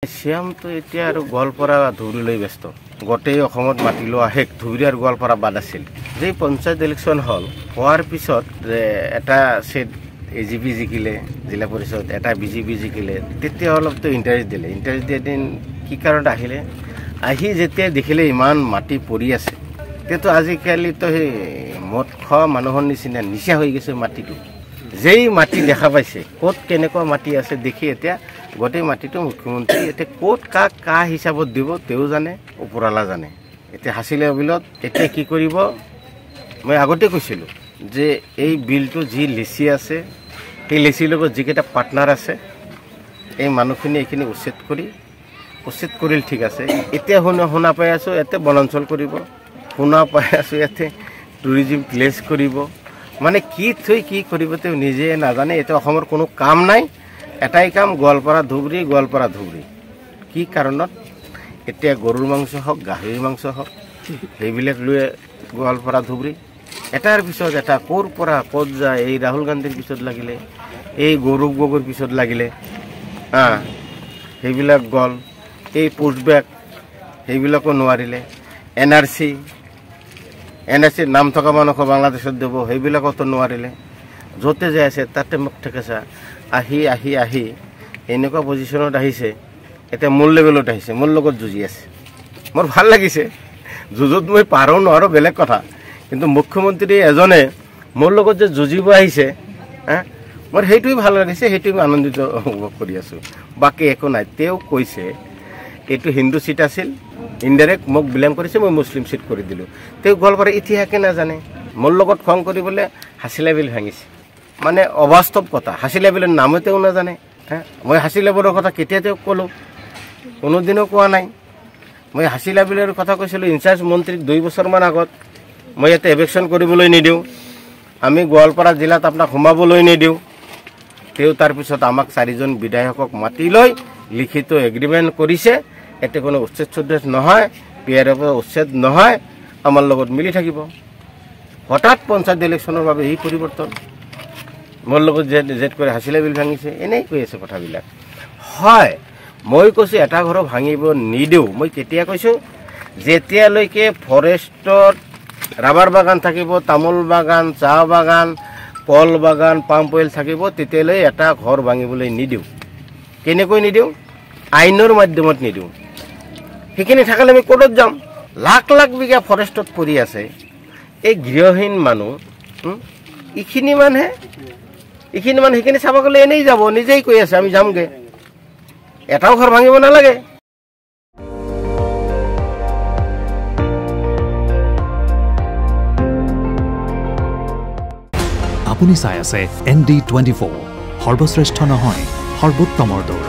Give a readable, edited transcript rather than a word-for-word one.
শ্যামটো এতিয়া আৰু গোৱালপাৰা ধুবুৰীলৈ ব্যস্ত গোটেই অসমত মাটি লোৱা শেষ ধুবুৰী আৰু গোৱালপাৰা বাদ আছিল যে পঞ্চায়ত ইলেকশ্যন হ'ল হোৱাৰ পিছত এটা সেট এজিপি জিকিলে জিলা পৰিষদ এটা বিজেপি জিকিলে তেতিয়া অলপতো ইণ্টাৰেষ্ট দিলে ইণ্টাৰেষ্ট দিয়া দিন কি কাৰণত আহিলে আহি যেতিয়া দেখিলে ইমান মাটি পৰি আছে তেতিয়াতো আজিকালিতো সেই মদ খোৱা মানুহৰ নিচিনা নিচা হৈ গৈছে মাটিটো যেই মাটি দেখা পাইছে ক'ত কেনেকুৱা মাটি আছে দেখি এতিয়া গোটেই মাটিটো মুখ্যমন্ত্ৰী এতিয়া ক'ত কাক কা হিচাপত দিব তেওঁ জানে ওপৰালা জানে এতিয়া হাসিলে বিলত এতিয়া কি কৰিব মই আগতে কৈছিলোঁ যে এই বিলটো যি লিচি আছে সেই লিচিৰ লগত যিকেইটা পাৰ্টনাৰ আছে এই মানুহখিনি এইখিনি উচ্ছেদ কৰিল ঠিক আছে এতিয়া শুনা পাই আছোঁ ইয়াতে বনাঞ্চল কৰিব শুনা পাই আছোঁ ইয়াতে টুৰিজিম প্লেচ কৰিব মানে কি থৈ কি কৰিব তেওঁ নিজে নাজানে এটা অসমৰ কোনো কাম নাই এটাই কাম গোৱালপাৰা ধুবুৰী কি কাৰণত এতিয়া গৰুৰ মাংস হওক গাহৰিৰ মাংস হওক সেইবিলাক লৈ গোৱালপাৰা ধুবুৰী এটাৰ পিছত এটা ক'ৰ পৰা ক'ত যায় এই ৰাহুল গান্ধীৰ পিছত লাগিলে এই গৌৰৱ গগৈৰ পিছত লাগিলে সেইবিলাক গ'ল এই পোষ্টবেক সেইবিলাকো নোৱাৰিলে এন আৰ চিৰ নাম থকা মানুহক বাংলাদেশত দিব সেইবিলাকতো নোৱাৰিলে য'তে যাই আছে তাতে মোক ঠেকেছা আহি এনেকুৱা পজিশ্যনত আহিছে এতিয়া মোৰ লেভেলত আহিছে মোৰ লগত যুঁজি আছে মোৰ ভাল লাগিছে যুঁজত মই পাৰোঁ নোৱাৰোঁ বেলেগ কথা কিন্তু মুখ্যমন্ত্ৰী এজনে মোৰ লগত যে যুঁজিব আহিছে মোৰ সেইটোৱে ভাল লাগিছে সেইটোৱে আনন্দিত অনুভৱ কৰি আছোঁ বাকী একো নাই তেওঁ কৈছে এইটো হিন্দু চিট আছিল ইনডাইৰেক্ট মোক বিলং কৰিছে মই মুছলিম চিট কৰি দিলোঁ তেওঁ গোৱালপাৰা ইতিহাসে নাজানে মোৰ লগত খং কৰিবলৈ হাছিলা বিল ভাঙিছে মানে অবাস্তৱ কথা হাছিলা বিলৰ নামো তেওঁ নাজানে মই হাছিলা বিলৰ কথা কেতিয়া তেওঁক ক'লোঁ কোনোদিনো কোৱা নাই মই হাছিলা বিলৰ কথা কৈছিলোঁ ইনচাৰ্জ মন্ত্ৰীক 2 বছৰমান আগত মই ইয়াতে এভেকশ্যন কৰিবলৈ নিদিওঁ আমি গোৱালপাৰা জিলাত আপোনাক সোমাবলৈ নিদিওঁ তেওঁ তাৰপিছত আমাক 4জন বিধায়কক মাতি লৈ লিখিত এগ্ৰিমেণ্ট কৰিছে এতে কোনো উচ্ছেদ নহয় পিয়াৰৰ পৰা উচ্ছেদ নহয় আমাৰ লগত মিলি থাকিব হঠাৎ পঞ্চায়ত ইলেকশ্যনৰ বাবে এই পৰিৱৰ্তন মোৰ লগত জেদ কৰি হাছিলা বিল ভাঙিছে এনেই কৈ আছে কথাবিলাক হয় মই কৈছোঁ এটা ঘৰ ভাঙিব নিদিওঁ মই কেতিয়া কৈছোঁ যেতিয়ালৈকে ফৰেষ্টত ৰাবাৰ বাগান থাকিব তামোল বাগান চাহ বাগান কল বাগান পাম অইল থাকিব তেতিয়ালৈ এটা ঘৰ ভাঙিবলৈ নিদিওঁ কেনেকৈ নিদিওঁ আইনৰ মাধ্যমত নিদিওঁ সেইখিনি থাকিলে আমি কোৰ্টত যাম লাখ বিঘা ফৰেষ্টত পৰি আছে এই গৃহহীন মানুহ এইখিনি মানুহে সেইখিনি চাব গ'লে এনেই যাব নিজেই কৈ আছে আমি যামগৈ এটাও ঘৰ ভাঙিব নালাগে আপুনি চাই আছে ND24 সৰ্বশ্ৰেষ্ঠ নহয় সৰ্বোত্তমৰ দৌৰ